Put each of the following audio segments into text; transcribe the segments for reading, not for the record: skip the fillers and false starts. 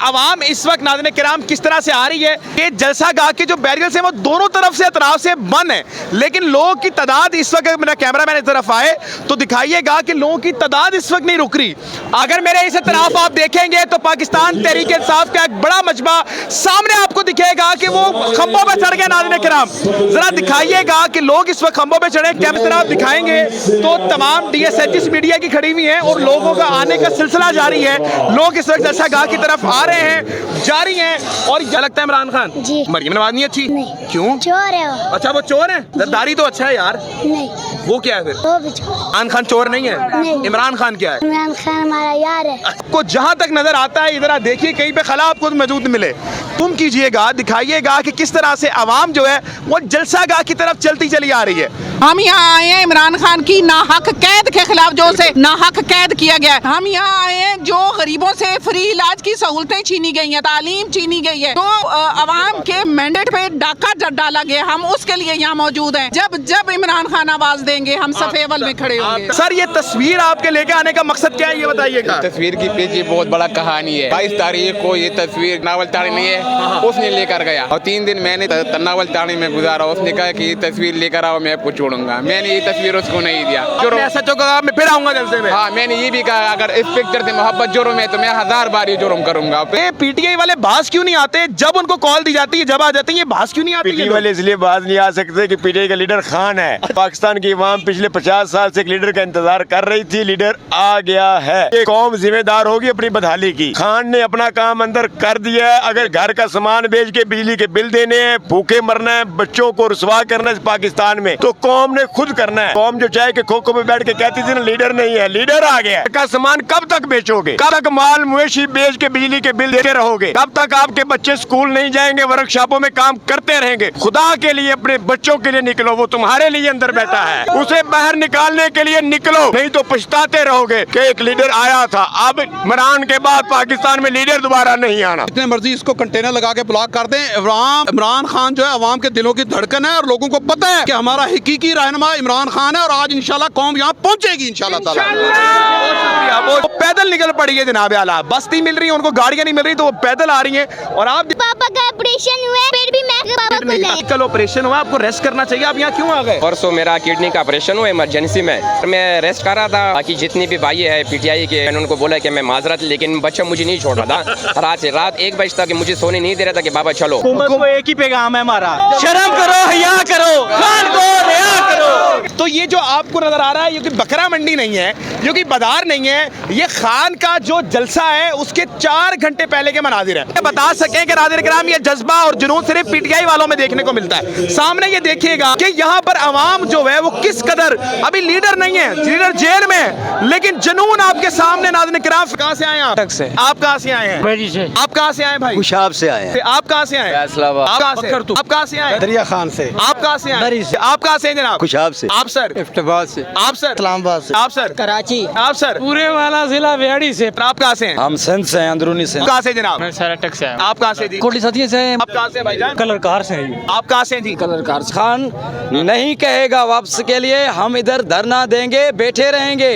अवाम इस वक्त नाज़रीन किराम किस तरह से आ रही है कि जलसा गाह के जो बैरियर्स हैं वो दोनों तरफ से अतराफ से बंद है, लेकिन लोगों की तादाद इस वक्त, मेरा कैमरा मैन इस तरफ आए तो दिखाइएगा कि लोगों की तादाद इस वक्त नहीं रुक रही। अगर मेरे इस तरफ आप देखेंगे तो पाकिस्तान तहरीक इंसाफ का एक बड़ा मजमा सामने आपको दिखेगा कि वो खंभों पर चढ़ गए। नाज़रीन किराम जरा दिखाइएगा कि लोग इस वक्त खंभों पर चढ़े, कैमरा आप दिखाएंगे तो तमाम DSHs मीडिया की खड़ी हुई हैं और लोगों का आने का सिलसिला जारी है। लोग इस वक्त जलसा गाह की तरफ आ रहे हैं, जारी हैं। और क्या लगता है इमरान खान? जी। मरियम नवाज नहीं अच्छी? नहीं। क्यों? चोर है वो। अच्छा वो चोर है? जरदारी तो अच्छा है यार। नहीं। वो क्या है फिर? वो भी चोर। इमरान खान चोर नहीं है? नहीं। इमरान खान क्या है? इमरान खान हमारा यार है। आपको जहां तक नजर आता है इधर देखिए कहीं पे खला आपको मौजूद मिले, तुम कीजिएगा, दिखाइएगा कि किस तरह से आवाम जो है वो जलसा गाह की तरफ चलती चली आ रही है। हम यहाँ आए हैं इमरान खान की नाहक कैद के खिलाफ, जो से नाहक कैद किया गया है। हम यहाँ आए हैं जो गरीबों से फ्री इलाज की सहूलतें छीनी गई हैं, तालीम छीनी गई है, तो अवाम के मैंडेट पे डाका डाला गया, हम उसके लिए यहाँ मौजूद हैं। जब इमरान खान आवाज देंगे हम सफे अव्वल में खड़े होंगे। सर ये तस्वीर आपके लेके आने का मकसद क्या है ये बताइएगा? तस्वीर की पीछे बहुत बड़ा कहानी है। 22 तारीख को ये तस्वीर नावल ताड़ी नहीं है, उसने लेकर गया और 3 दिन मैंने नावल ताड़ी में गुजारा। उसने कहा कि ये तस्वीर लेकर आओ, मैं आपको छोड़ूंगा। मैंने ये तस्वीर उसको नहीं दिया। ऐसा तो कहा मैं फिर आऊंगा जलसे में। हाँ, मैंने ये भी कहा अगर इस पिक्चर से मोहब्बत जुर्म है तो मैं 1000 बार ये जुर्म करूंगा। PTI वाले बास क्यों नहीं आते? जब उनको कॉल दी जाती है, जब आ जाती है, ये बास क्यों नहीं आती? PTI वाले इसलिए बाज नहीं आ सकते कि PTI का लीडर खान है। पाकिस्तान की अवाम पिछले 50 साल से एक लीडर का इंतजार कर रही थी, लीडर आ गया है। ये कौम जिम्मेदार होगी अपनी बदहाली की। खान ने अपना काम अंदर कर दिया है। अगर घर का सामान बेच के बिजली के बिल देने हैं, भूखे मरना है, बच्चों को रुसवा करना है पाकिस्तान में, तो कौम ने खुद करना है। कौम जो चाहे कि खो-खो में बैठ के कहती थी ना लीडर नहीं है, लीडर आ गया। का सामान कब तक बेचोगे? कब तक माल मवेशी बेच के बिजली के बिल देते रहोगे? कब तक आपके बच्चे स्कूल नहीं जाएंगे, वर्कशॉपों में काम करते रहेंगे? खुदा के लिए अपने बच्चों के लिए निकलो, वो तुम्हारे लिए अंदर बैठा है, उसे बाहर निकालने के लिए निकलो, नहीं तो पछताते रहोगे कि एक लीडर आया था। अब इमरान के बाद पाकिस्तान में लीडर दोबारा नहीं आना। जितने मर्जी इसको कंटेनर लगा के ब्लॉक कर दें, इमरान खान जो है अवाम के दिलों की धड़कन है और लोगों को पता है कि हमारा हकीकी रहनुमा इमरान खान है और आज इंशाल्लाह कौम यहाँ पहुंचेगी इंशाल्लाह ताला। वो पैदल निकल पड़ी है जनाब आला, बस नहीं मिल रही है उनको, गाड़ियां नहीं मिल रही तो वो पैदल आ रही हैं। और आप पापा का ऑपरेशन हुआ है, फिर भी मैं पापा को ले। कल ऑपरेशन हुआ, आपको रेस्ट करना चाहिए, आप यहाँ क्यों आ गए? परसों मेरा किडनी का ऑपरेशन हुआ इमरजेंसी में, मैं रेस्ट कर रहा था। बाकी जितनी भी भाई है PTI के, मैंने उनको बोला कि मैं माजरत, लेकिन बच्चा मुझे नहीं छोड़ रहा था। रात 1 बजे तक मुझे सोने नहीं दे रहा था कि बाबा चलो। को एक ही पैगाम है हमारा, शर्म करो, हया करो, खान को रिया करो। तो ये जो आपको नजर आ रहा है ये कोई बकरा मंडी नहीं है, ये कोई बाजार नहीं है, ये खान का जो जलसा है उसके 4 घंटे पहले के मनाजिर है। बता सकें कि नाज़रीन किराम ये जज्बा और जुनून सिर्फ PTI वालों में देखने को मिलता है। सामने ये देखिएगा कि यहाँ पर आवाम जो है वो किस कदर, अभी लीडर नहीं है, लीडर जेल में, लेकिन जुनून आपके सामने। नाज़रीन किराम कहाँ से आए आप? आप कहाँ से आए हैं? आप कहाँ से आए भाई? खुशाब से आए हैं। आप कहाँ से आए? आप कहाँ से आए? दरिया खान से। आप कहाँ से आए? आप कहाँ से जनाब? खुशाब से। आप सर? इफ्ताबाद से। आप सर? इस्लामाबाद से। आप सर? कराची। आप सर? पूरे वाला जिला वेड़ी से। आप कहाँ से हैं? हम सिंध से, अंदरूनी से। कहाँ से जनाब? मैं साराटक से। आप कहाँ से जी? कोटली सतिया से। आप कहाँ से भाईजान? कलरकार से। आप कहाँ से जी? कलरकार से। खान नहीं कहेगा वापस के लिए, हम इधर धरना देंगे, बैठे रहेंगे।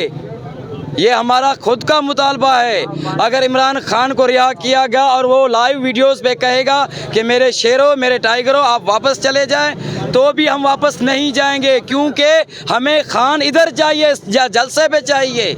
ये हमारा खुद का मुतालबा है। अगर इमरान खान को रिहा किया गया और वो लाइव वीडियोस पे कहेगा कि मेरे शेरों, मेरे टाइगरों आप वापस चले जाएं, तो भी हम वापस नहीं जाएंगे, क्योंकि हमें खान इधर चाहिए, जलसे पे चाहिए।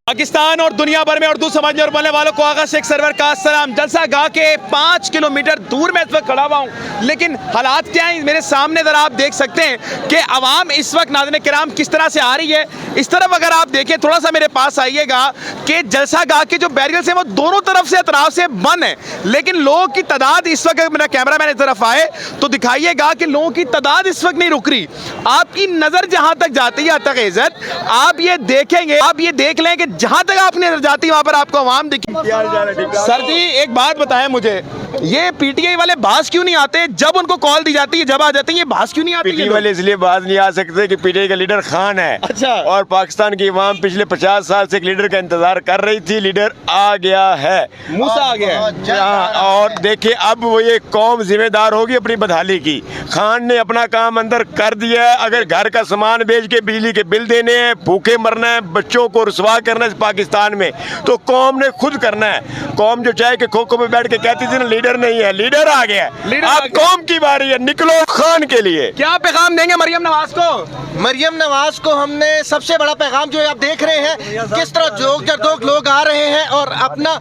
पाकिस्तान और दुनिया भर में उर्दू समझने और बोलने वालों को आगा शेख सरवर का सलाम। जलसा गाह के 5 किलोमीटर दूर में इस वक्त खड़ा हुआ हूँ, लेकिन हालात क्या हैं मेरे सामने जरा आप देख सकते हैं कि अवाम इस वक्त नाज़रीन किराम किस तरह से आ रही है। इस तरफ अगर आप देखें, थोड़ा सा मेरे पास आइएगा कि जलसा गाह के जो बैरियर्स हैं वो दोनों तरफ से अतराफ से बंद है, लेकिन लोगों की तादाद इस वक्त, मेरा कैमरा मैन इस तरफ आए तो दिखाइएगा कि लोगों की तादाद इस वक्त नहीं रुक रही। आपकी नज़र जहाँ तक जाती है तक इज्जत, आप ये देखेंगे, आप ये देख लें कि जहाँ तक आपकी नजर जाती है वहाँ पर आपको आवाम दिखी। सर जी एक बात बताएं मुझे, ये पीटीआई वाले बाज क्यों नहीं आते? जब उनको कॉल दी जाती है, जब आ जाते हैं, ये बाज क्यों नहीं आते? पीटीआई वाले इसलिए बाज नहीं आ सकते कि पीटीआई का लीडर खान है। अच्छा। और पाकिस्तान की अवाम पिछले 50 साल से एक लीडर का इंतजार कर रही थी। लीडर आ गया है, मूसा आ गया है। हाँ, और देखिए अब वो ये कौम जिम्मेदार होगी अपनी बदहाली की। खान ने अपना काम अंदर कर दिया है। अगर घर का सामान बेच के बिजली के बिल देने हैं, भूखे मरना है, बच्चों को रुसवा करना है पाकिस्तान में, तो कौम ने खुद करना है। कौम जो चाहे कि खो खो में बैठ के कहती थी ना लीडर नहीं है, लीडर आ गया है। अब कौम की बारी है, निकलो खान के लिए। क्या पैगाम देंगे मरियम नवाज को? मरियम नवाज को हमने सबसे बड़ा पैगाम जो है आप देख रहे हैं किस तरह जोक लोग आ रहे हैं और अपना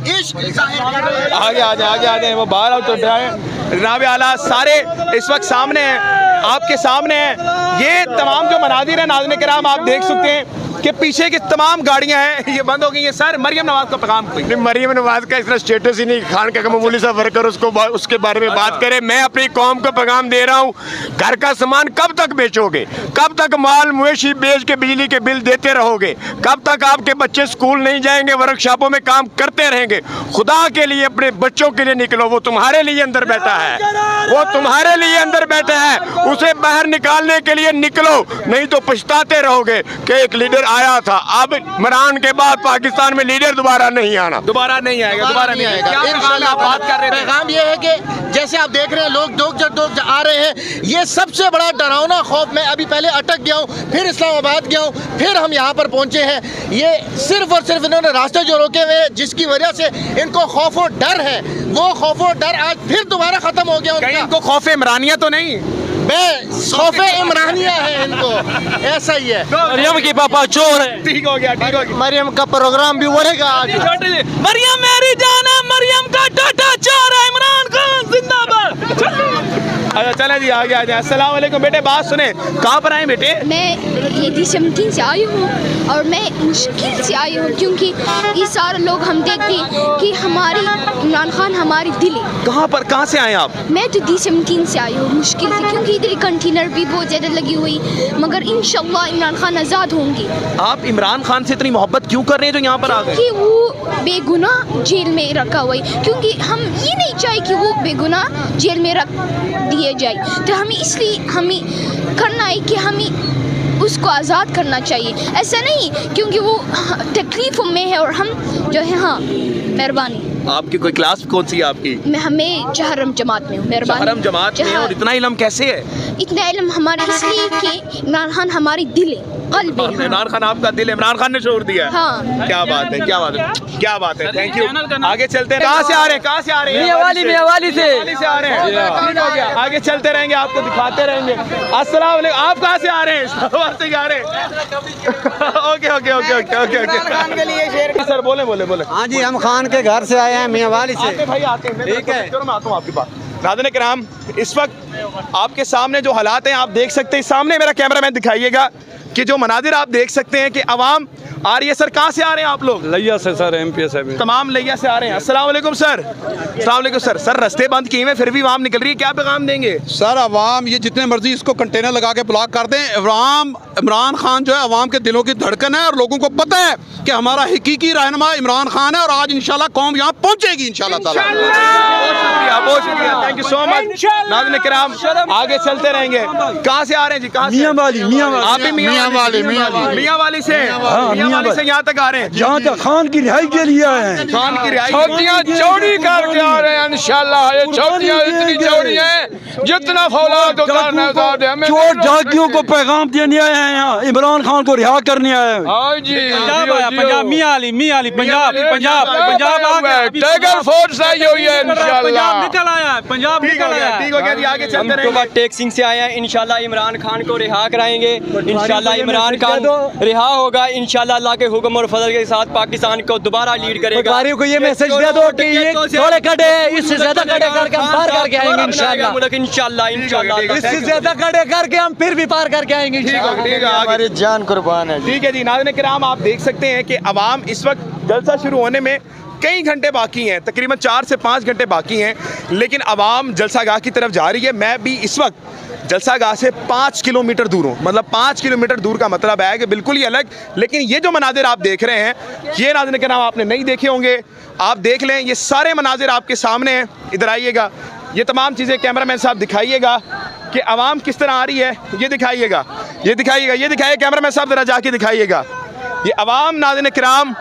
इश्क आगे आ जाए वो बाहर आओ तो जनाब आला सारे इस वक्त सामने हैं, आपके सामने हैं। ये तमाम जो मनाजिर है नाज़रीन किराम, आप देख सकते हैं कि पीछे की तमाम गाड़ियां हैं ये बंद हो गई हैं। सर मरियम नवाज का पैगाम कोई? मरियम नवाज का इतना स्टेटस ही नहीं, खान का मामूली सा वर्कर उसको उसके बारे में बात करे। मैं अपनी कौम को पैगाम दे रहा हूँ, घर का सामान कब तक बेचोगे? कब तक माल मवेशी बेच के बिजली के बिल देते रहोगे? कब तक आपके बच्चे स्कूल नहीं जाएंगे, वर्कशॉपों में काम करते रहेंगे? खुदा के लिए अपने बच्चों के लिए निकलो, वो तुम्हारे लिए अंदर बैठा है, वो तुम्हारे लिए अंदर बैठा है, उसे बाहर निकालने के लिए निकलो, नहीं तो पछताते रहोगे कि एक लीडर आया था। अब इमरान के बाद पाकिस्तान में लीडर दोबारा नहीं आना, दोबारा नहीं आएगा, दोबारा नहीं आएगा। क्या इंशाल्लाह आप बात कर रहे थे? पैगाम ये है कि जैसे आप देख रहे हैं लोग दोग आ रहे हैं, ये सबसे बड़ा डरावना खौफ। मैं अभी पहले अटक गया हूँ, फिर इस्लामाबाद गया हूँ, फिर हम यहाँ पर पहुँचे हैं। ये सिर्फ और सिर्फ इन्होंने रास्ते जो रोके हुए जिसकी वजह से इनको खौफ और डर है, वो खौफ और डर आज फिर दोबारा खत्म हो गया। कहीं इनको खौफ इमरानिया तो नहीं? खौफ इमरानिया है इनको, ऐसा ही है। मरियम की पापा चोर है। ठीक हो गया। मरियम का प्रोग्राम भी बढ़ेगा आज। मरियम मेरी जान है, मरियम का टाटा चोर है, इमरान खान जिंदाबाद। अच्छा चले जी आगे आ जाए। अस्सलाम वालेकुम बेटे, बात सुने, कहाँ पर आए बेटे? मैं ये दिशमकीन से आई हूँ और मैं मुश्किल से आई हूँ क्योंकि ये सारे लोग हम देखते हैं कि हमारी इमरान खान हमारी दिल है। कहाँ पर, कहाँ से आए आप? मैं तो दिशमकीन से आई हूँ मुश्किल से, क्योंकि इधर कंटेनर भी बहुत ज़्यादा लगी हुई, मगर इंशाल्लाह इमरान खान आज़ाद होंगे। आप इमरान खान से इतनी मोहब्बत क्यों कर रहे हैं जो यहाँ पर आ गए? कि वो बेगुनाह जेल में रखा हुआ है, क्योंकि हम ये नहीं चाहे कि वो बेगुनाह जेल में रख दिए जाए, तो हमें इसलिए हमें करना है कि हमें उसको आज़ाद करना चाहिए। ऐसा नहीं क्योंकि वो तकलीफ़ों में है और हम जो है, हाँ मेहरबानी। आपकी कोई क्लास कौन सी है आपकी? मैं हमें जहरम जमात में हूँ। मेहरबानी। जहरम जमात में, और इतना इल्म कैसे है? इतना इल्म हमारे इसलिए कि इमरान खान हमारी दिल है, कल्ब है। इमरान खान आपका दिल, इमरान खान ने छोड़ दिया। हाँ। क्या बात है, क्या बात है, क्या बात है। Thank you. आगे चलते हैं। कहाँ से आ रहे हैं, कहाँ से आ रहे हैं? मियाँवाली से से आ रहे हैं। ठीक हो गया, आगे चलते रहेंगे, आपको दिखाते रहेंगे। अस्सलाम वालेकुम, आप कहाँ से आ रहे हैं? इस्लामाबाद से आ रहे हैं। Okay okay okay okay okay okay sir, बोले बोले बोले। हाँ जी, हम खान के घर से आए हैं, मियाँवाली से। भाई आते हैं, ठीक है, मैं आता हूँ आपके पास। नाज़रीन किराम, इस वक्त आपके सामने जो हालात हैं आप देख सकते हैं। सामने मेरा कैमरामैन दिखाइएगा कि जो मनाजिर आप देख सकते हैं कि अवाम आ रही है। सर कहाँ से आ रहे हैं आप लोग? लैया से सर, MPS है। तमाम लैया से आ रहे हैं। अस्सलाम वालेकुम सर। अस्सलाम वालेकुम सर। सर रास्ते बंद किए हैं फिर भी आवाम निकल रही है, क्या पैगाम देंगे? सर अवाम ये जितने मर्जी इसको कंटेनर लगा के ब्लॉक कर दें, इमरान खान जो है अवाम के दिलों की धड़कन है और लोगों को पता है कि हमारा हकीकी रहनुमा इमरान खान है और आज इंशाल्लाह कौम यहाँ पहुँचेगी इंशाल्लाह ताला। बहुत शुक्रिया, थैंक यू सो मच। नाज़रीन किराम आगे चलते रहेंगे। कहाँ से आ रहे हैं जी? कहाँ से? मियाँवाली। आप भी मियाँवाली से यहाँ तक आ रहे हैं? यहाँ तक खान की रिहाई के लिए आए हैं। खान की रिहाई छौटियाँ चौड़ी करके आ रहे हैं इंशाल्लाह। ये छौटियाँ इतनी चौड़ी हैं जितना फौलाद उतारना चाहते हैं। चोर डाकियों को पैगाम देने आए हैं, यहाँ इमरान खान को रिहा करने आए हैं। हाँ जी, पंजाब मियाँवाली पंजाब टाइगर फोर्स आई हुई है इंशाल्लाह। निकल आया है, पंजाब निकल आया। ठीक हो गया जी, आगे चलते रहेंगे। टेक्सिंग से आए हैं, इंशाल्लाह इमरान खान को रिहा कराएंगे, इंशाल्लाह इमरान खान रिहा होगा, इंशाल्लाह अल्लाह के हुक्म और फजल के साथ पाकिस्तान को दोबारा लीड करेगा। को ये मैसेज दे दो कि ये थोड़े कड़े, इससे ज्यादा कड़े करके हम पार करके आएंगे इंशाल्लाह। इससे ज्यादा कड़े करके हम फिर भी पार करके आएंगे इंशाल्लाह। हमारी जान कुर्बान है। ठीक है जी। नाज़रीन किराम आप देख सकते हैं कि अवाम इस वक्त जलसा शुरू होने में कई घंटे बाकी हैं, तकरीबन 4 से 5 घंटे बाकी हैं, लेकिन अवाम जलसागाह की तरफ जा रही है। मैं भी इस वक्त जलसा गाह से 5 किलोमीटर दूर हूँ। मतलब 5 किलोमीटर दूर का मतलब है कि बिल्कुल ही अलग। लेकिन ये जो मनाजिर आप देख रहे हैं, ये नाज़रीन के नाम आपने नहीं देखे होंगे, आप देख लें, ये सारे मनाजिर आपके सामने हैं। इधर आइएगा, ये तमाम चीज़ें कैमरामैन साहब दिखाइएगा कि आवाम किस तरह आ रही है। ये दिखाइएगा, ये दिखाइएगा, ये दिखाइए कैमरामैन साहब, ज़रा जाके दिखाइएगा। ये अवाम नाज़रीन किराम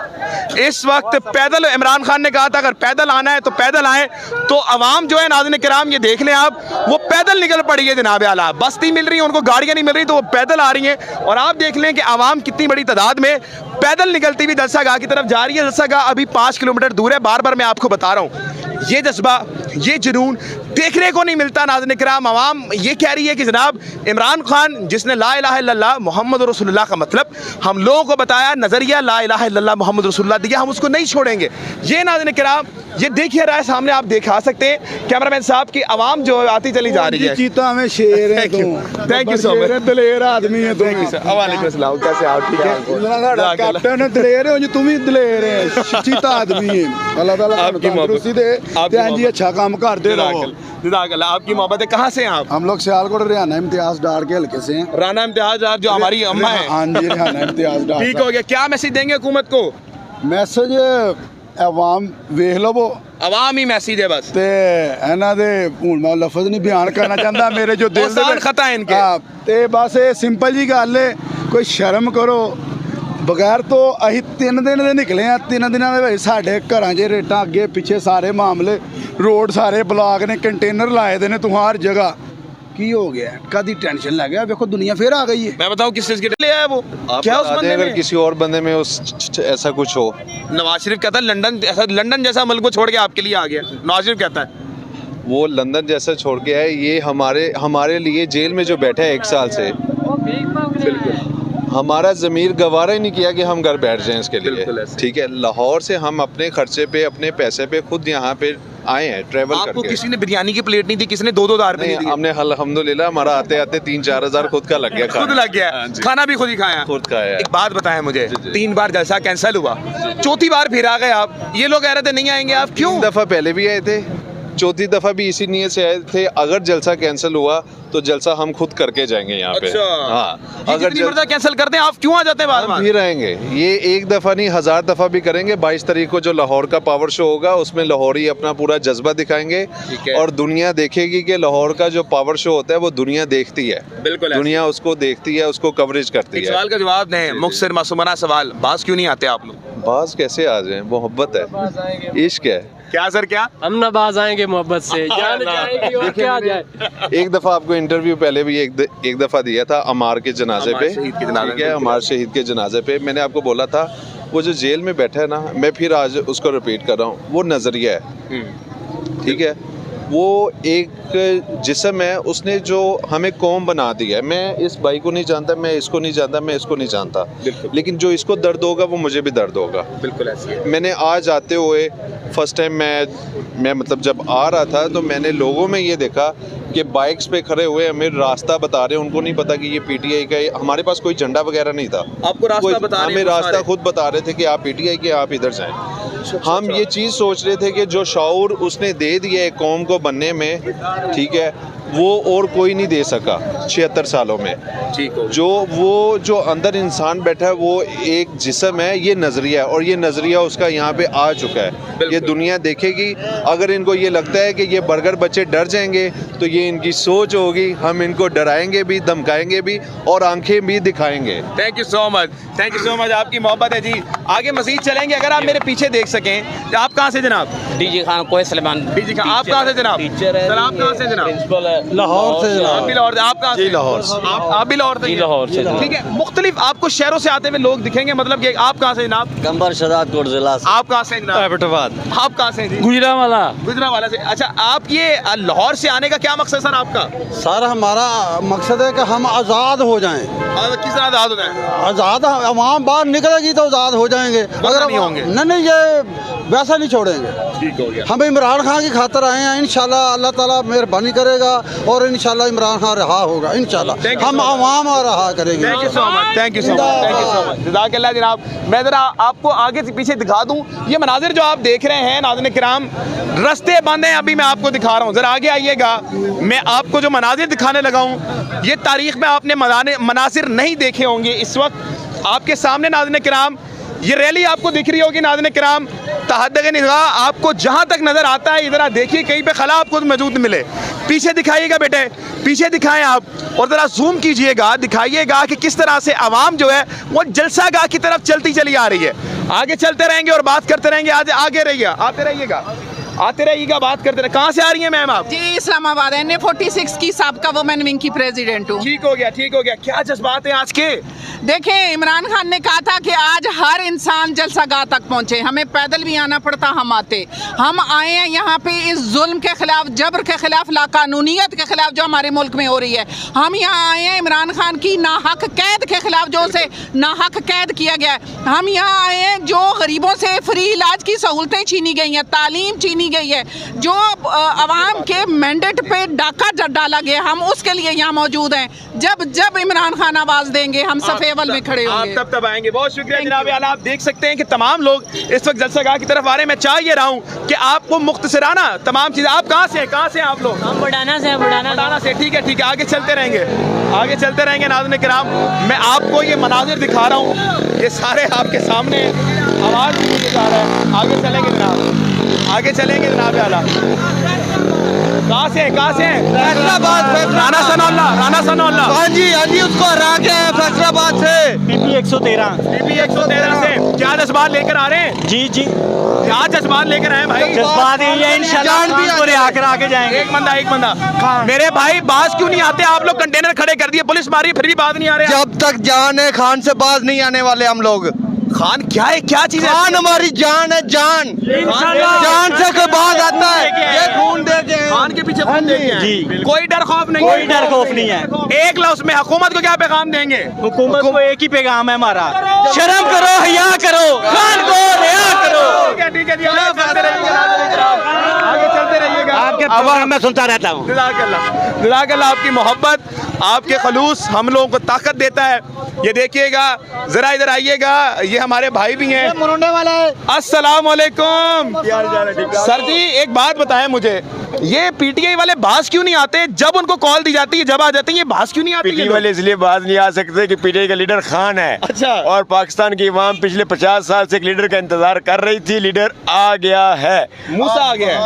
इस वक्त पैदल, इमरान खान ने कहा था अगर पैदल आना है तो पैदल आए, तो अवाम जो है नाज़रीन किराम ये देख लें आप, वो पैदल निकल पड़ी है जनाब आला। बस नहीं मिल रही है उनको, गाड़ियाँ नहीं मिल रही, तो वो पैदल आ रही हैं। और आप देख लें कि अवाम कितनी बड़ी तादाद में पैदल निकलती हुई जलसा गाह की तरफ जा रही है। जलसा गाह अभी 5 किलोमीटर दूर है। बार बार मैं आपको बता रहा हूँ, ये जज्बा, ये जुनून देखने को नहीं मिलता नाज़रीन किराम। अवाम ये कह रही है कि जनाब इमरान खान जिसने ला इलाहा इल्लल्लाह मुहम्मद रसूलुल्लाह का मतलब हम लोगों को बताया, नज़रिया ला इलाहा इल्लल्लाह मुहम्मद रसूलुल्लाह दिया, हम उसको नहीं छोड़ेंगे। ये नाज़रीन किराम ये देखिए रहा है सामने, आप दिखा सकते हैं कैमरामैन साहब की आवाम जो आती चली जा रही है। चीता में शेर है, थैंक यू सो मच, दलेर आदमी है, थैंक यू सर। वालेकुम अस्सलाम, कैसे आप? ठीक है, कैप्टन है, दलेर है, तुम ही दलेर है, चीता आदमी है। अल्लाह ताला आपकी तंदुरुस्ती दे, ध्यान जी अच्छा काम करते रहो। जज़ाकल्लाह। आपकी मोहब्बत है, कहाँ से हैं आप? हम लोग सियालकोट रिहाना इम्तियाज डार के हल्के से हैं। राना इम्तियाज, आप जो हमारी अम्मा है। हाँ जी, रिहाना इम्तियाज डार। ठीक हो गया। क्या मैसेज देंगे हुकूमत को? मैसेज अवाम वेख लवो, अवाम ही मैसेज है बस। ते इन्हां दे हुण मैं लफ्ज़ नहीं बयान करना चाहता, मेरे जो दिल दे खता है इनके। ते बस ये सिंपल जी गल है, कोई शर्म करो। बगैर तो अही 3 दिन ਦੇ ਨਿਕਲੇ ਆ, 3 ਦਿਨਾਂ ਦੇ ਵਿੱਚ ਸਾਡੇ ਘਰਾਂ 'ਚ ਰੇਟਾਂ ਅੱਗੇ ਪਿੱਛੇ ਸਾਰੇ ਮਾਮਲੇ, ਰੋਡ ਸਾਰੇ ਬਲਾਕ ਨੇ, ਕੰਟੇਨਰ ਲਾਏ ਦੇ ਨੇ ਤੂੰ हर जगह। की हो गया, कदी टेंशन लग गया, देखो दुनिया फिर आ गई है। मैं बताऊं किस चीज के लिए आया वो, क्या उस बंदे अगर में? किसी और बंदे में उस ऐसा कुछ हो। नवाज शरीफ कहता है लंदन ऐसा, लंदन जैसा मुल्क को छोड़ के आपके लिए आ गया, नवाज शरीफ कहता है। वो लंदन जैसा छोड़ के है, ये हमारे लिए जेल में जो बैठा है 1 साल से, हमारा ज़मीर गवारा ही नहीं किया कि हम घर बैठ जाएं इसके लिए। ठीक है, लाहौर से हम अपने खर्चे पे, अपने पैसे पे खुद यहाँ पे आए हैं ट्रैवल करके। आपको किसी ने बिरयानी की प्लेट नहीं दी, किसी ने 2-2 हज़ार रुपए दिए? हमने अल्हम्दुलिल्लाह हमारा आते आते 3-4 हज़ार खुद का लग गया, खुद लग गया, खाना भी खुद ही खाया, खुद खाया। एक बात बताएं मुझे, 3 बार जलसा कैंसिल हुआ, 4थी बार फिर आ गए आप। ये लोग कह रहे थे नहीं आएंगे आप, क्यों? 3 दफ़ा पहले भी आए थे, 4थी दफ़ा भी इसी नीयत से आए थे अगर जलसा कैंसिल हुआ तो जलसा हम खुद करके जाएंगे यहाँ पे। हाँ, अगर जलसा कैंसिल करते हैं आप क्यों आ जाते हैं बाद में? फिर आएंगे, ये 1 दफ़ा नहीं 1000 दफ़ा भी करेंगे। 22 तारीख को जो लाहौर का पावर शो होगा उसमें लाहौरी अपना पूरा जज्बा दिखाएंगे और दुनिया देखेगी कि लाहौर का जो पावर शो होता है वो दुनिया देखती है। बिल्कुल, दुनिया उसको देखती है, उसको कवरेज करती है। सवाल का जवाब दें, मुख्तसर मासूमाना सवाल, बास क्यों नहीं आते आप लोग? बास कैसे आ जाए, मोहब्बत है, इश्क है। क्या सर, क्या हम ना बाज आएंगे मोहब्बत से, जान जाएगी और क्या जाए। 1 दफ़ा आपको इंटरव्यू पहले भी एक दफ़ा दिया था अमार के जनाजे पे, ठीक है, अमार शहीद के जनाजे पे मैंने आपको बोला था वो जो जेल में बैठा है ना, मैं फिर आज उसको रिपीट कर रहा हूँ, वो नज़रिया है, ठीक है, वो एक जिस्म है, उसने जो हमें कौम बना दिया है। मैं इस भाई को नहीं जानता, मैं इसको नहीं जानता, मैं इसको नहीं जानता, लेकिन जो इसको दर्द होगा वो मुझे भी दर्द होगा। बिल्कुल ऐसे है। मैंने आज आते हुए फर्स्ट टाइम मैं मतलब जब आ रहा था तो मैंने लोगों में ये देखा कि बाइक्स पे खड़े हुए हमें रास्ता बता रहे हैं, उनको नहीं पता कि ये पीटीआई का है। हमारे पास कोई झंडा वगैरह नहीं था, आपको रास्ता बता रहे हैं, हमें रास्ता खुद बता रहे थे कि आप पीटीआई के, आप इधर जाएं। हम ये चीज़ सोच रहे थे कि जो शऊर उसने दे दिया है कौम को बनने में, ठीक है, वो और कोई नहीं दे सका 76 सालों में। ठीक हो, जो वो जो अंदर इंसान बैठा है वो एक जिस्म है, ये नज़रिया है, और ये नज़रिया उसका यहाँ पे आ चुका है। ये दुनिया देखेगी। अगर इनको ये लगता है कि ये बर्गर बच्चे डर जाएंगे तो ये इनकी सोच होगी, हम इनको डराएंगे भी, धमकाएंगे भी और आंखें भी दिखाएंगे। Thank you so much, thank you so much, आपकी मोहब्बत है जी। आगे मजीद चलेंगे, अगर आप मेरे पीछे देख सकें। आप कहाँ से जनाब? डीजी खान कोई सलमान। डीजी खान, आप कहाँ से जनाब? टीचर है। सर आप कहाँ से जनाब? प्रिंसिपल है। लाहौर से। आप भी लाहौर से? आप कहाँ से? लाहौर। आप भी लाहौर से? लाहौर से। ठीक है, मुख्तलिफ आपको शहरों से आते हुए लोग दिखेंगे, मतलब कि आप कहाँ से जनाब? कंबर शहजादकोट जिला से। आप कहाँ से जनाब? आप कहाँ से? गुजरावाला। गुजरावाला से। अच्छा, आप ये लाहौर से आने का क्या मकसद सर आपका? सर हमारा मकसद है कि हम आज़ाद हो जाएं। किस तरह आज़ाद हो जाए? आज़ाद अवाम बाहर निकलेगी तो आज़ाद हो जाएंगे, अगर नहीं होंगे नहीं ये वैसा नहीं छोड़ेंगे। ठीक हो गया। हम इमरान खान की खातर आए हैं, इंशाल्लाह अल्लाह ताला मेहरबानी करेगा और इंशाल्लाह इमरान खान रहा होगा, इंशाल्लाह हम आवाम और रहा करेंगे। Thank you so much, thank you so much, thank you so much, जज़ाकल्लाह जनाब। मैं ज़रा आपको आगे से पीछे दिखा दूं, ये मनाजिर जो आप देख रहे हैं नाज़रीन किराम, रास्ते बंद हैं, अभी मैं आपको दिखा रहा हूँ, ज़रा आगे आइएगा। मैं आपको जो मनाजिर दिखाने लगा हूँ, ये तारीख़ में आपने मनासिर नहीं देखे होंगे। इस वक्त आपके सामने नाज़रीन किराम ये रैली आपको दिख रही होगी नाज़रीन किराम, तहद्दुद निगाह आपको जहाँ तक नज़र आता है, इधर देखिए कहीं पे खला आपको मौजूद मिले। पीछे दिखाइएगा बेटे, पीछे दिखाएं आप और ज़रा जूम कीजिएगा, दिखाइएगा कि किस तरह से आवाम जो है वो जलसा गाह की तरफ चलती चली आ रही है। आगे चलते रहेंगे और बात करते रहेंगे, आज आगे रहिएगा, आते रहिएगा, बात करते रहे। कहाँ से आ रही हैं मैम आप? जी इस्लामाबाद NA46 की साबका वुमेन विंग की प्रेसिडेंट हूँ। ठीक हो गया, ठीक हो गया। क्या जज्बात हैं आज के? देखें, इमरान खान ने कहा था कि आज हर इंसान जलसा गाह तक पहुंचे, हमें पैदल भी आना पड़ता, हम आते। हम आए हैं यहाँ पे इस जुल्म के खिलाफ, जबर के खिलाफ, लाकानूनियत के खिलाफ जो हमारे मुल्क में हो रही है। हम यहाँ आए हैं इमरान खान की नाहक कैद के खिलाफ, जो उसे नाहक कैद किया गया है। हम यहाँ आए हैं जो गरीबों से फ्री इलाज की सहूलतें छीनी गई हैं, तालीम छीनी गई है, जो अवाम के मैंडेट पे डाका डाला गया, हम उसके लिए यहाँ मौजूद हैं। जब इमरान खान आवाज देंगे, हम सफेवल में खड़े होंगे। आप तब आएंगे। बहुत शुक्रिया जनाब आला। आप देख सकते हैं कि तमाम लोग इस वक्त जलसागाह की तरफ आ रहे हैं। मैं चाह ये रहा हूँ कि आपको मुख्तसराना तमाम चीजें। आप कहाँ से हैं आप लोग? हम बुढ़ाना से, बुढ़ाना से। ठीक है, आगे चलते रहेंगे नाज़रीन किराम। मैं आपको ये मनाजिर दिखा रहा हूँ, ये सारे आपके सामने आवाज जा रहा है। आगे चलेंगे जनाब आला। कहाँ से फैसलाबाद, राना सनाउल्लाह। हाँ जी, उसको हरा के फैसलाबाद से PP 113 से। क्या जज्बात लेकर आ रहे हैं? जी क्या जज्बात लेकर आए भाई? जज्बात ये इंशाल्लाह आगे जाएंगे। एक बंदा मेरे भाई, बाज क्यों नहीं आते आप लोग? कंटेनर खड़े कर दिए, पुलिस मारी, फिर भी बात नहीं आ रहे। जब तक जान है खान से बाज नहीं आने वाले हम लोग। खान क्या है, क्या चीज है? खान हमारी जान है, जान से कोई बात आता है, ये खून दे के खान के पीछे खून दे के जी। कोई डर खौफ नहीं है। एक लफ्ज में हुकूमत को क्या पैगाम देंगे? हुकूमत को एक ही पैगाम है हमारा, शर्म करो, हया करो, खान को रिया करो। ठीक है, आगे चलते रहिएगा। आपके प्रोग्राम में सुनता रहता हूँ। जज़ाकल्लाह, आपकी मोहब्बत, आपके खलूस हम लोगों को ताकत देता है। ये देखिएगा, जरा इधर आइएगा, ये हमारे भाई भी हैं। मुरंडे वाला है। अस्सलाम वालेकुम सर जी, एक बात बताएं मुझे, ये PTI वाले बाज क्यों नहीं आते? जब उनको कॉल दी जाती है, जब आ जाते हैं, ये बाज क्यों नहीं आते? PTI वाले इसलिए बाज नहीं आ सकते कि PTI का लीडर खान है। अच्छा। और पाकिस्तान की अवाम पिछले 50 साल से एक लीडर का इंतजार कर रही थी। लीडर आ गया है, मूसा आ गया है।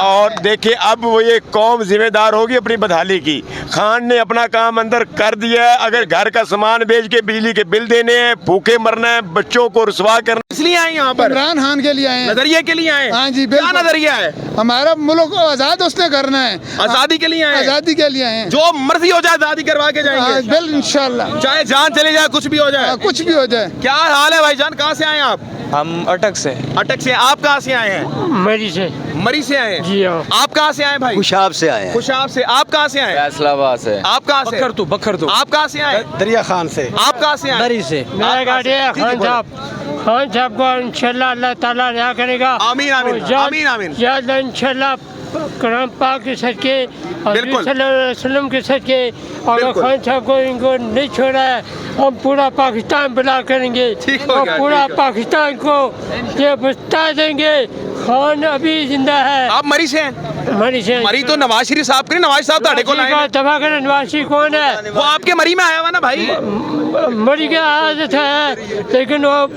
और देखिए, अब वो ये कौम जिम्मेदार होगी अपनी बदहाली की। खान ने अपना काम अंदर कर दिया है। अगर घर का सामान बेच के बिजली के बिल देने हैं, भूखे मरना है, बच्चों को रुसवा करना, इसलिए आए यहाँ पर? इमरान खान के लिए आए, नजरिए के लिए आए। हाँ जी, क्या नजरिया है? हमारा मुल्क को आजाद उसने करना है, आजादी के लिए आए। आजादी के लिए आए, जो मर्जी हो जाए आजादी करवा के जाएंगे। बिल इंशाल्लाह, चाहे जान चली जाए, कुछ भी हो जाए। कुछ भी हो जाए। क्या हाल है भाईजान? कहाँ से आए आप? हम अटक से। आप कहाँ से आए हैं? मरी से आए हैं जी। आप कहाँ से आए भाई? खुशाब से आए हैं। खुशाब से। आप कहाँ से आए? फैसलाबाद से। आप कहाँ से? बखर तो। आप कहाँ से आए? दरिया खान से। आप कहाँ से आए? दरी से। मेरा गाड़ी है खान साहब को इंशाल्लाह अल्लाह ताला रिहा करेगा। आमीन आमीन आमीन। इंशाल्लाह कलाम पाक के सदके, वसल्लम के सदके, और खान साहब को इनको नहीं छोड़ा है। हम पूरा पाकिस्तान बुला करेंगे और पूरा पाकिस्तान को ये बता देंगे खान अभी जिंदा है। आप मरी से हैं? मरी तो नवाज शरीफ साहब के, नवाज साहब ताड़े को लाए। तबाह कर नवाज शरीफ कौन है? वो आपके मरी में आया हुआ ना भाई। मरी के आदत है, लेकिन वो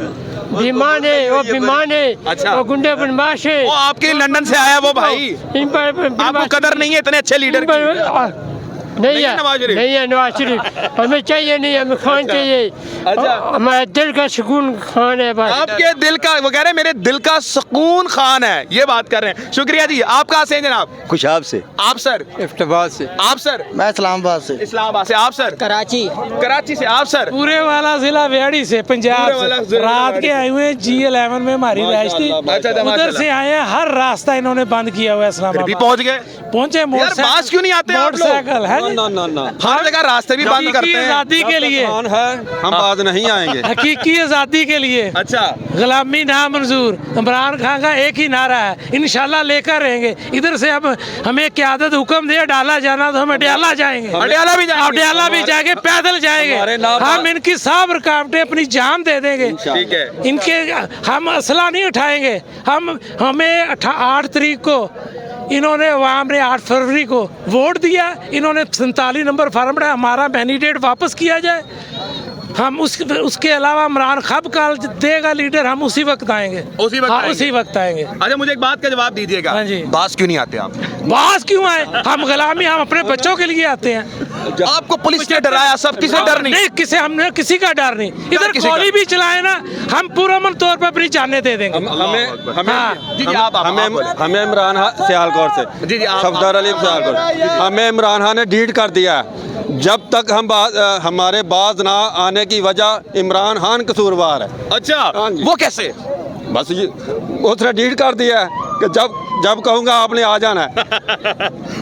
बीमान है। अच्छा। वो गुंडे बदमाश है। वो आपके लंदन से आया वो भाई। इन पर आपको कदर नहीं है इतने अच्छे लीडर की। नहीं है नवाज शरीफ। हमें चाहिए नहीं, हमें खान चाहिए। अच्छा। हमारे दिल का सुकून खान है बस। आपके दिल का, वो कह रहे हैं मेरे दिल का सुकून खान है, ये बात कर रहे हैं। शुक्रिया जी। आप कहाँ से हैं जनाब? खुशाब से। आप सर? इफ्ताबाद से। आप सर? मैं इस्लामाबाद से। इस्लामाबाद से। आप सर? कराची से। आप सर? पूरे वाला जिला बिहाड़ी से, पंजाब से। रात के आए हुए G11 में हमारी रहायश थी, उधर से आए हैं। हर रास्ता इन्होंने बंद किया हुआ है। इस्लामाबाद पहुँच गए? पहुंचे। बास क्यों नहीं आते? मोटरसाइकिल है ना हर जगह रास्ते भी बंद करते हैं। आज़ादी के लिए है हम बाद नहीं आएंगे। हकीकी आज़ादी के लिए अच्छा गुलामी ना मंजूर। इमरान खान का एक ही नारा है, इंशाल्लाह लेकर रहेंगे। इधर से अब हमें क्यादत हुक्म दे डाला जाना तो हम अडयाला जाएंगे, अडयाला भी जाएंगे, पैदल जाएंगे। हम इनकी सब रुकावटें अपनी जान दे देंगे। ठीक है, इनके हम असला नहीं उठाएंगे। हमें 8 तारीख को इन्होंने अवाम ने 8 फरवरी को वोट दिया, इन्होंने 47 नंबर फॉर्म में हमारा मैंडेट वापस किया जाए। हम उसके अलावा इमरान कब काल देगा लीडर, हम उसी वक्त आएंगे। उसी वक्त आएंगे। अच्छा मुझे एक बात का जवाब दीजिएगा, हाँ जी, बास क्यों नहीं आते आप? बास क्यों आए? हम गुलामी, हम अपने बच्चों के लिए आते हैं। आपको पुलिस ने डराया, सब किसी डर नहीं? हमने किसी का डर नहीं। इधर गोली भी चलाए ना, हम पूरमन तौर पर अपनी जानें दे देंगे। हमें इमरान सियालकोट से सफदर अली सियालकोट, हमें इमरान खान ने डीड कर दिया। जब तक हम हमारे बाज ना आने की वजह इमरान खान कसूरवार है। अच्छा, वो कैसे? बस उसने डीड कर दिया है कि जब कहूँगा आपने आ जाना है।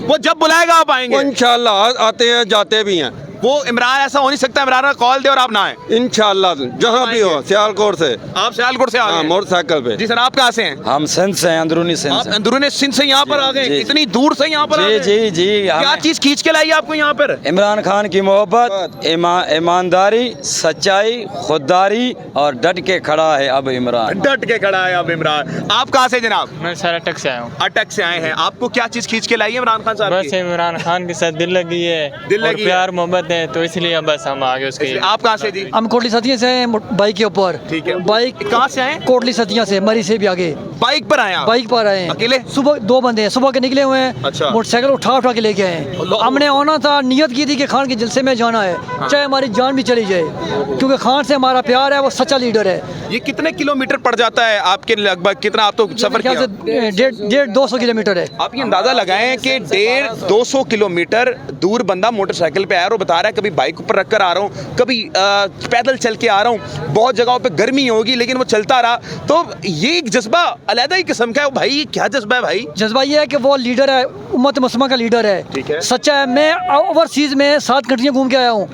वो जब बुलाएगा आप आएंगे? इंशाल्लाह आते हैं, जाते भी हैं। वो इमरान, ऐसा हो नहीं सकता इमरान का कॉल दे और आप ना आए? इंशाल्लाह जहाँ भी हो। सियालकोट से। आप सियालकोट से आ गए? मोटरसाइकिल पे। जी सर, आप कहाँ से हैं? हम सिंध से हैं, अंदरूनी सिंध से। अंदरूनी सिंध से यहाँ पर आ गए? इतनी दूर से यहाँ पर? जी। क्या चीज खींच के लाई आपको यहाँ पर? इमरान खान की मोहब्बत, ईमानदारी, सच्चाई, खुददारी और डट के खड़ा है अब इमरान। डट के खड़ा है अब इमरान। आप कहाँ से जनाब? मैं सर अटक से आया हूँ। अटक से आए हैं। आपको क्या चीज खींच के लाई है इमरान खान साहब? बस इमरान खान के साथ दिल लगी है, प्यार मोहब्बत है, तो इसलिए बस हम आगे उसके। आप कहाँ से जी? हम कोटली सतिया से हैं, बाइक के ऊपर। ठीक है, बाइक कहाँ से आए? कोटली सतिया से, मरी से भी आगे। बाइक पर आए आप? बाइक पर आए हैं अकेले? सुबह 2 बंदे हैं, सुबह के निकले हुए हैं। अच्छा। मोटरसाइकिल उठा के लेके आए। हमने आना था, नियत की थी कि खान के जलसे में जाना है, चाहे हमारी जान भी चली जाए, क्योंकि खान से हमारा प्यार है, वो सच्चा लीडर है। ये कितने किलोमीटर पड़ जाता है आपके लगभग? कितना आप तो सफर किया? 150-200 किलोमीटर है। आप ये अंदाजा लगाएं कि 150-200 किलोमीटर दूर बंदा मोटरसाइकिल पे आया और बता रहा है कभी बाइक ऊपर रख कर आ रहा हूँ, कभी पैदल चल के आ रहा हूँ, बहुत जगहों पे गर्मी होगी लेकिन वो चलता रहा। तो ये एक जज्बा अलग ही किस्म का है भाई। क्या जज्बा है भाई? जज्बा ये है कि वो लीडर है, उम्मत मुस्लिमा का लीडर है। ठीक है, सच्चा है। मैं ओवरसीज में 7 कंट्रियाँ घूम के आया हूँ।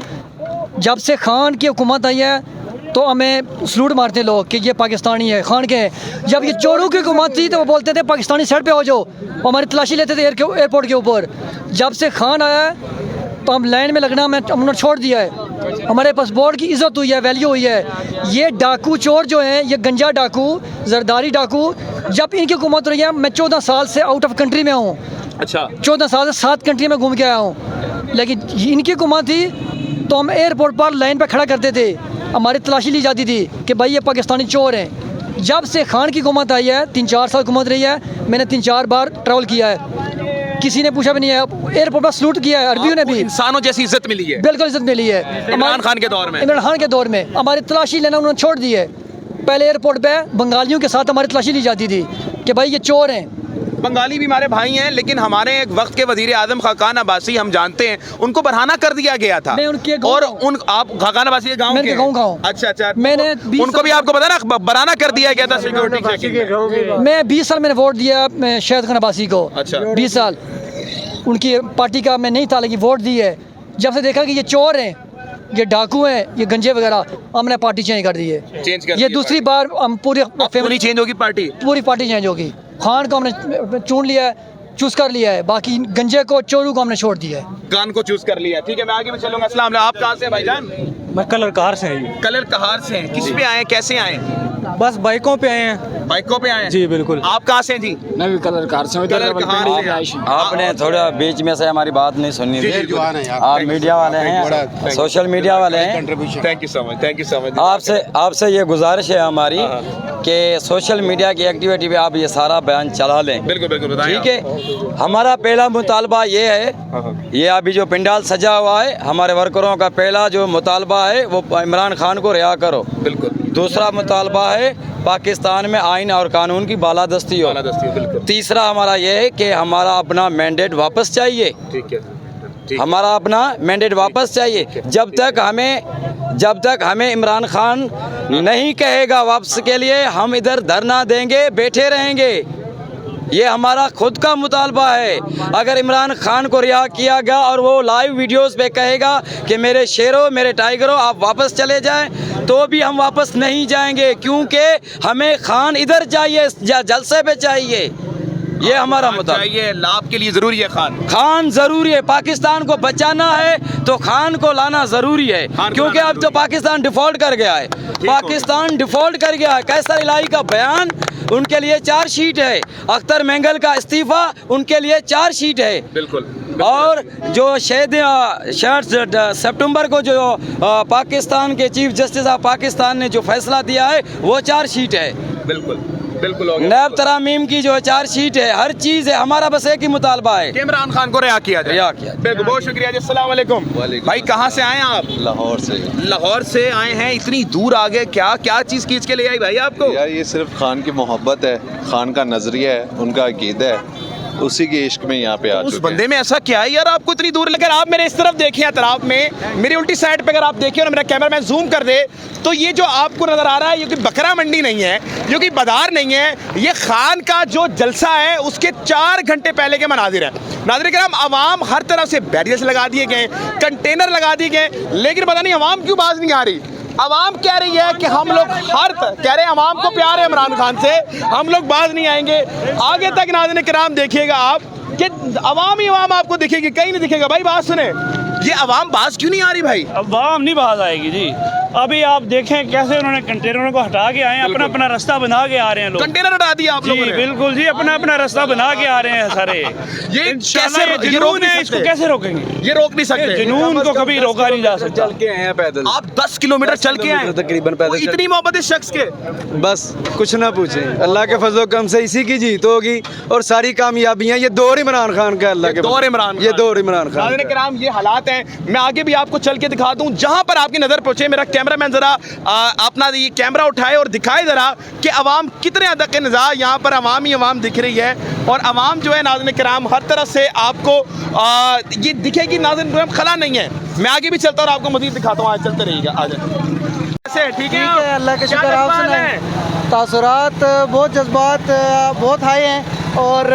जब से खान की हुकूमत आई है तो हमें सलूट मारते लोग कि ये पाकिस्तानी है, खान के हैं। जब ये चोरों की हुकूमत थी तो वो बोलते थे पाकिस्तानी साइड पे हो जाओ, हमारी तलाशी लेते थे एयरपोर्ट के ऊपर। जब से खान आया है तो हम लाइन में लगना हमने छोड़ दिया है। हमारे पासपोर्ट की इज़्ज़त हुई है, वैल्यू हुई है। ये डाकू चोर जो हैं, ये गंजा डाकू, जरदारी डाकू, जब इनकी हुकूमत रही है, मैं 14 साल से आउट ऑफ कंट्री में हूँ। अच्छा, 14 साल से 7 कंट्री में घूम के आया हूँ। लेकिन इनकी हुकूमत थी तो हम एयरपोर्ट पर लाइन पर खड़ा करते थे, हमारी तलाशी ली जाती थी कि भाई ये पाकिस्तानी चोर हैं। जब से खान की हुकूमत आई है, 3-4 साल हुकूमत रही है, मैंने 3-4 बार ट्रैवल किया है, किसी ने पूछा भी नहीं है। एयरपोर्ट पर सलूट किया है, अरबियों ने भी। इंसानों जैसी इज्जत मिली है। बिल्कुल इज्जत मिली है इमरान खान के दौर में। इमरान खान के दौर में हमारी तलाशी लेना उन्होंने छोड़ दी है। पहले एयरपोर्ट पे बंगालियों के साथ हमारी तलाशी ली जाती थी कि भाई ये चोर हैं। बंगाली भी हमारे भाई हैं, लेकिन हमारे एक वक्त के वजीर आजम खाकान अब्बासी, हम जानते हैं, उनको बरहाना कर दिया गया था। और आप खाकान अब्बासी गाँव के? अच्छा, मैंने उनको भी आपको पता ना बरहाना कर दिया गया था सिक्योरिटी। मैं 20 साल मैंने वोट दिया शहीद खान अब्बासी को। अच्छा, 20 साल उनकी पार्टी का मैं नहीं था, लेकिन वोट दी है। जब से देखा कि ये चोर हैं, ये डाकू हैं, ये गंजे वगैरह, हमने पार्टी चेंज कर दी है। ये दूसरी बार हम पूरी फैमिली चेंज होगी, पूरी पार्टी चेंज होगी। खान को हमने चुन लिया है, चूज कर लिया है, बाकी गंजे को, चोरू को हमने छोड़ दिया है। कान को चूज कर लिया। ठीक है, मैं आगे में चलूंगा। अस्सलाम वालेकुम। आप कहाँ से भाईजान? मैं कलर कहार से हैं। कलर कहार से हैं। किस पे आए, कैसे आए? बस बाइकों पे आए हैं। बाइकों पे आए हैं? जी बिल्कुल। आप कहाँ से हैं जी? मैं भी कलर कहार से हूँ। आपने थोड़ा बीच में से हमारी बात नहीं सुनी थी। आप मीडिया वाले हैं, सोशल मीडिया वाले हैं। Thank you so much, thank you so much. आपसे ये गुजारिश है हमारी कि सोशल मीडिया की एक्टिविटी पे आप ये सारा बयान चला लें। बिल्कुल बिल्कुल, ठीक है। हमारा पहला मुतालबा ये है, ये अभी जो पंडाल सजा हुआ है, हमारे वर्करों का पहला जो मुतालबा है वो इमरान खान को रिहा करो। बिल्कुल। दूसरा मुतालबा है पाकिस्तान में आइन और कानून की बालादस्ती हो। बिल्कुल। तीसरा हमारा ये है कि हमारा अपना मैंडेट वापस चाहिए। ठीक है, हमारा अपना मैंडेट वापस चाहिए। जब तक हमें इमरान खान नहीं कहेगा वापस के लिए, हम इधर धरना देंगे, बैठे रहेंगे। ये हमारा खुद का मुतालबा है। अगर इमरान खान को रिहा किया गया और वो लाइव वीडियोस पे कहेगा कि मेरे शेरों मेरे टाइगरों आप वापस चले जाएं, तो भी हम वापस नहीं जाएंगे, क्योंकि हमें खान इधर चाहिए, जलसे पे चाहिए। ये हमारा मुद्दा चाहिए, लाभ के लिए जरूरी है खान जरूरी है। पाकिस्तान को बचाना है तो खान को लाना जरूरी है, क्योंकि अब तो पाकिस्तान डिफॉल्ट कर गया है। पाकिस्तान डिफॉल्ट कर गया है। कैसर इलाही का बयान उनके लिए चार्जशीट है, अख्तर मेंगल का इस्तीफा उनके लिए चार्जशीट है। बिल्कुल। और जो 6 सितंबर को जो पाकिस्तान के चीफ जस्टिस ऑफ पाकिस्तान ने जो फैसला दिया है वो चार्जशीट है। बिल्कुल नैब तरामीम की जो चार्जशीट है, हर चीज है। हमारा बस एक ही मुतालबा है कि इमरान खान को रिहा किया जाए। बिल्कुल, बहुत शुक्रिया जी। अस्सलाम वालेकुम भाई, कहाँ से आए आप? लाहौर से आए हैं, इतनी दूर आ गए, क्या चीज खींच के ले आई भाई आपको? यार ये सिर्फ खान की मोहब्बत है, खान का नजरिया है, उनका अकीदा है, उसी के इश्क में यहाँ पे आ चुके हैं। उस बंदे में ऐसा क्या है यार आपको इतनी दूर? अगर आप मेरे इस तरफ देखें, अतराफ में मेरी उल्टी साइड पे अगर आप देखें और मेरा कैमरामैन जूम कर दे, तो ये जो आपको नजर आ रहा है ये कोई बकरा मंडी नहीं है, ये कोई बाजार नहीं है, ये खान का जो जलसा है उसके 4 घंटे पहले के मनाजिर है। नाज़रीन किराम, अवाम हर तरफ से बैरियर्स लगा दिए गए, कंटेनर लगा दिए गए, लेकिन पता नहीं अवाम क्यों बाज नहीं आ रही। अवाम कह रही है कि हम लोग कह रहे हैं अवाम को प्यार है इमरान खान से, हम लोग बाज नहीं आएंगे। आगे तक नाज़रीन किराम देखिएगा आप कि अवाम ही अवाम आपको दिखेगी, कहीं नहीं दिखेगा। भाई बात सुने, ये अवाम बाज क्यों नहीं आ रही भाई? अवाम नहीं बाज आएगी जी। अभी आप देखें कैसे उन्होंने कंटेनरों को हटा के आए हैं, अपना अपना रास्ता बना के आ रहे हैं लोग। कंटेनर हटा दिया आप लोगों ने? बिल्कुल जी, अपना अपना रास्ता बना के आ रहे हैं सारे। ये कैसे जुनून है, इसको कैसे रोकेंगे? ये रोक नहीं सकते, जुनून को कभी रोका नहीं जा सकता। चल के आए हैं पैदल, आप 10 किलोमीटर चल के आए तकरीबन पैदल। इतनी मोहब्बत इस शख्स के, बस कुछ ना पूछे। अल्लाह के फजल करम से इसी की जीत होगी और सारी कामयाबियां ये दौर इमरान खान का। अल्लाह के दौर इमरान खान, ये दौर इमरान खान। नाज़रीन किराम, ये हालात हैं। मैं आगे भी आपको चल के दिखा दूं, जहां पर आपकी नजर पहुंचे। मेरा कैमरामैन जरा अपना ये कैमरा उठाए और दिखाए जरा कि अवाम कितने अदक के निज़ार, यहाँ पर अवाम ही अवाम दिख रही है। और अवाम जो है नाज़रीन किराम हर तरफ से आपको ये दिखेगी। नाज़रीन किराम खला नहीं है। मैं आगे भी चलता हूँ और आपको मज़ीद दिखाता हूँ। आज चलते रहिएगा। आ जाए, ठीक है, अल्लाह के शुक्र। आप सुनाएं। तासुरात बहुत, जज्बात बहुत हाई हैं और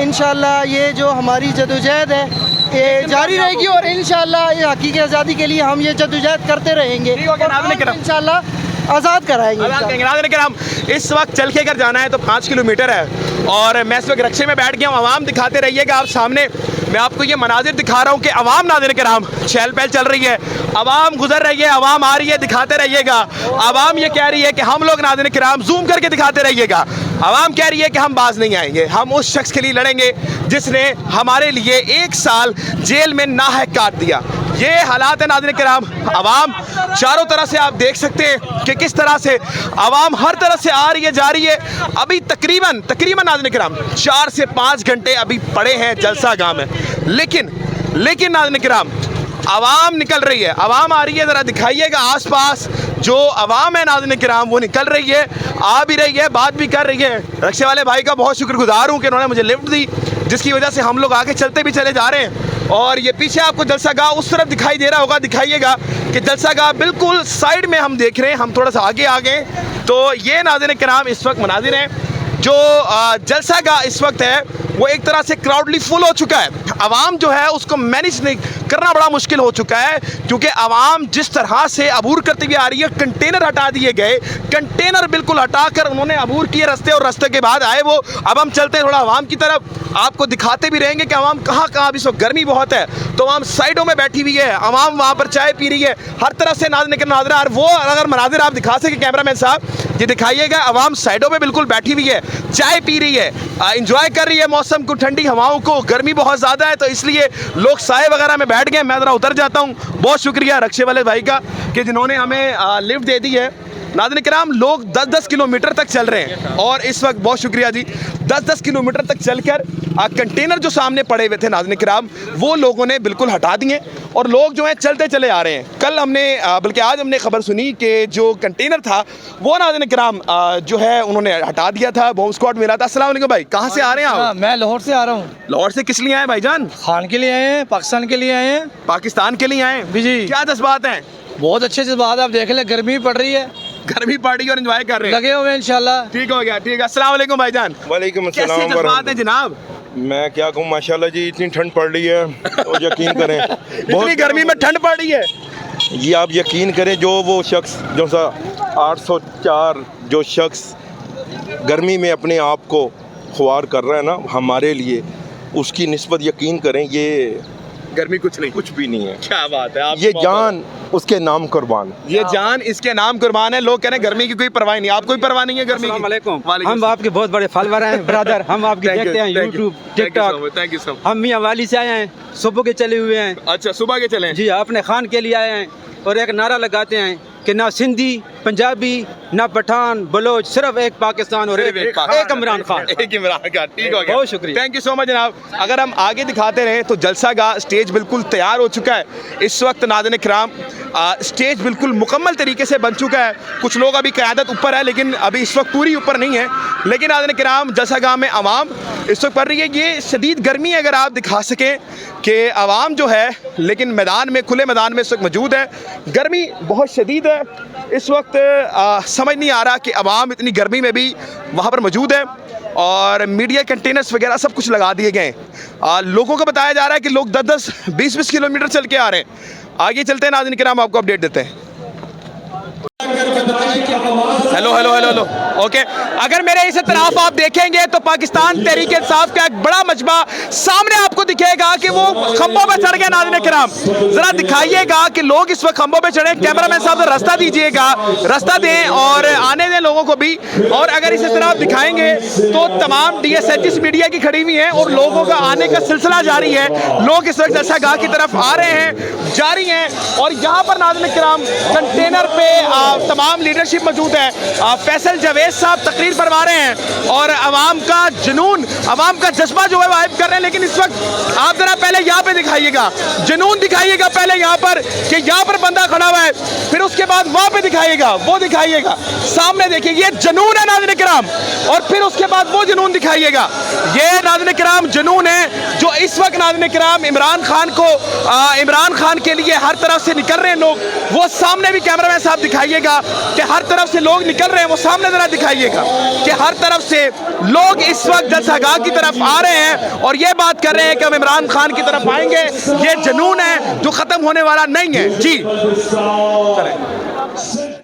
इंशाल्लाह ये जो हमारी जदोजहद है ये जारी रहेगी और इंशाल्लाह ये हकीकी आज़ादी के लिए हम ये जदोजहद करते रहेंगे। इंशाल्लाह आज़ाद कराएंगे। इस वक्त चल के अगर जाना है तो 5 किलोमीटर है और मैं इस वक्त रक्शे में बैठ गया हूँ। अवाम दिखाते रहिएगा आप सामने। मैं आपको ये मनाजिर दिखा रहा हूँ कि अवाम नाज़रीन किराम चहल पहल चल रही है, अवाम गुजर रही है, अवाम आ रही है, दिखाते रहिएगा। अवाम ये कह रही है कि हम लोग नाज़रीन किराम जूम करके दिखाते रहिएगा। अवाम कह रही है कि हम बाज नहीं आएंगे, हम उस शख्स के लिए लड़ेंगे जिसने हमारे लिए 1 साल जेल में नाहक काट दिया। ये हालात है नाज़रीन किराम। अवाम चारों तरह से आप देख सकते हैं कि किस तरह से अवाम हर तरफ से आ रही है, जा रही है। अभी तकरीबन नाज़रीन किराम 4 से 5 घंटे अभी पड़े हैं जलसा गाह में, लेकिन नाज़रीन किराम अवाम निकल रही है, अवाम आ रही है। ज़रा दिखाइएगा आसपास जो अवाम है नाज़रीन किराम वो निकल रही है, आ भी रही है, बात भी कर रही है। रक्शे वाले भाई का बहुत शुक्रगुजार हूँ कि उन्होंने मुझे लिफ्ट दी, जिसकी वजह से हम लोग आगे चलते भी चले जा रहे हैं। और ये पीछे आपको जलसा गाह उस तरफ दिखाई दे रहा होगा, दिखाइएगा कि जलसा गाह बिल्कुल साइड में हम देख रहे हैं। हम थोड़ा सा आगे आ गए तो ये नाज़रीन किराम इस वक्त मनाजिर हैं। जो जलसा गाह इस वक्त है वो एक तरह से क्राउडली फुल हो चुका है। अवाम जो है उसको मैनेज नहीं करना बड़ा मुश्किल हो चुका है, क्योंकि अवाम जिस तरह से अबूर करती हुई आ रही है। कंटेनर हटा दिए गए, कंटेनर बिल्कुल हटाकर उन्होंने अबूर किए रास्ते, और रास्ते के बाद आए वो। अब हम चलते हैं थोड़ा अवाम की तरफ, आपको दिखाते भी रहेंगे कि अवाम कहाँ अभी इस वक्त गर्मी बहुत है तो अवाम साइडों में बैठी हुई है, अवाम वहाँ पर चाय पी रही है। हर तरफ से नाज़रीन वो अगर मनाजिर आप दिखा सके कैमरामैन साहब, ये दिखाइएगा। अवाम साइडों में बिल्कुल बैठी हुई है, चाय पी रही है, इंजॉय कर रही है मौसम को, ठंडी हवाओं को। गर्मी बहुत ज़्यादा है तो इसलिए लोग साए वगैरह में बैठ गए। मैं ज़रा उतर जाता हूँ। बहुत शुक्रिया रक्शे वाले भाई का कि जिन्होंने हमें लिफ्ट दे दी है। नाज़रीन किराम लोग 10-10 किलोमीटर तक चल रहे हैं और इस वक्त बहुत शुक्रिया जी 10-10 किलोमीटर तक चलकर कंटेनर जो सामने पड़े हुए थे नाज़रीन किराम वो लोगों ने बिल्कुल हटा दिए और लोग जो हैं चलते चले आ रहे हैं। कल हमने बल्कि आज हमने खबर सुनी कि जो कंटेनर था वो नाज़रीन किराम जो है उन्होंने हटा दिया था, बॉम्ब स्क्वाड मिला था। अस्सलाम वालेकुम भाई, कहाँ से आ रहे हैं आप? मैं लाहौर से आ रहा हूँ। लाहौर से किस लिए आए भाईजान? खान के लिए आए हैं, पाकिस्तान के लिए आए हैं। पाकिस्तान के लिए आए हैं जी। क्या जज्बात हैं? बहुत अच्छे जज्बात। आप देख लें, गर्मी पड़ रही है, गर्मी पड़ रही है और एंजॉय कर रहे हैं, लगे हुए इंशाल्लाह। ठीक हो गया, ठीक है। अस्सलाम वालेकुम भाईजान। वालेकुम कैसे अस्सलाम जज्बात हैं जनाब? मैं क्या कहूँ, माशाल्लाह जी इतनी ठंड पड़ रही है तो यकीन करें इतनी गर्मी में ठंड पड़ रही है, ये आप यकीन करें, जो वो शख्स जो सा 804 जो शख्स गर्मी में अपने आप को ख्वार कर रहा है ना हमारे लिए, उसकी निस्बत यकीन करें ये गर्मी कुछ नहीं, कुछ भी नहीं है। क्या बात है, आप ये जान उसके नाम कुर्बान, ये जान इसके नाम कुर्बान है। लोग कह रहे हैं गर्मी की कोई परवाह नहीं, आपको कोई परवाह नहीं है गर्मी की? हम आपके बहुत बड़े फॉलोअर हैं ब्रदर, हम आपके देखते हैं YouTube, TikTok. Thank you so much. हम मियां वाली से आए हैं, सुबह के चले हुए हैं। अच्छा, सुबह के चले हैं जी, अपने खान के लिए आए हैं और एक नारा लगाते हैं कि ना सिंधी पंजाबी ना पठान बलोच, सिर्फ एक पाकिस्तान और एक इमरान खान। एक इमरान खान, ठीक हो गया, बहुत शुक्रिया, थैंक यू सो मच जनाब। अगर हम आगे दिखाते रहे तो जलसा गाह स्टेज बिल्कुल तैयार हो चुका है इस वक्त नाज़रीन किराम, स्टेज बिल्कुल मुकम्मल तरीके से बन चुका है। कुछ लोग अभी क़यादत ऊपर है लेकिन अभी इस वक्त पूरी ऊपर नहीं है, लेकिन नाज़रीन किराम जलसा गाह में आवाम इस वक्त पड़ रही है। ये शदीद गर्मी अगर आप दिखा सकें कि आवाम जो है लेकिन मैदान में, खुले मैदान में इस वक्त मौजूद है। गर्मी बहुत शदीद है इस वक्त, समझ नहीं आ रहा कि आवाम इतनी गर्मी में भी वहाँ पर मौजूद है और मीडिया कंटेनर्स वगैरह सब कुछ लगा दिए गए हैं। लोगों को बताया जा रहा है कि लोग 10-10, 20-20 किलोमीटर चल के आ रहे हैं। आगे चलते हैं नाज़रीन किराम, आपको अपडेट देते हैं। Hello hello hello hello, okay. अगर मेरे इस तरफ आप देखेंगे तो पाकिस्तान तहरीक इंसाफ का एक बड़ा मजमा सामने आपको दिखेगा कि वो खंभों पे चढ़ गए। नाज़रीन किराम जरा दिखाइएगा कि लोग इस वक्त खंभों पे चढ़े। कैमरामैन साहब से रास्ता दीजिएगा, रास्ता दें और आने दें लोगों को भी। और अगर इस तरफ दिखाएंगे तो तमाम DSHs मीडिया की खड़ी हुई हैं और लोगों का आने का सिलसिला जारी है। लोग इस वक्त जलसा गाह की तरफ आ रहे हैं, जारी हैं। और यहाँ पर नाज़रीन किराम कंटेनर पे तमाम लीडरशिप मौजूद है। फैसल जावेद साहब तकरीर फरमा रहे हैं और आवाम का जुनून, आवाम का जज्बा जो है वाइब कर रहे हैं। लेकिन इस वक्त आप जरा पहले यहाँ पे दिखाइएगा, जुनून दिखाइएगा पहले यहाँ पर कि यहाँ पर बंदा खड़ा हुआ है, फिर उसके बाद वहाँ पे दिखाइएगा, वो दिखाइएगा, सामने देखिए ये जुनून है नाज़रीन किराम, और फिर उसके बाद वो जुनून दिखाइएगा। ये नाज़रीन किराम जुनून है जो इस वक्त नाज़रीन किराम इमरान खान को, इमरान खान के लिए हर तरफ से निकल रहे हैं लोग। वो सामने भी कैमरामैन साहब दिखाइएगा कि हर तरफ से लोग निकल रहे हैं, वो सामने जरा दिखाइएगा कि हर तरफ से लोग इस वक्त जलसा गाह की तरफ आ रहे हैं और ये बात कर रहे हैं कि हम इमरान खान की तरफ आएंगे। ये जुनून है जो खत्म होने वाला नहीं है। जी चलें।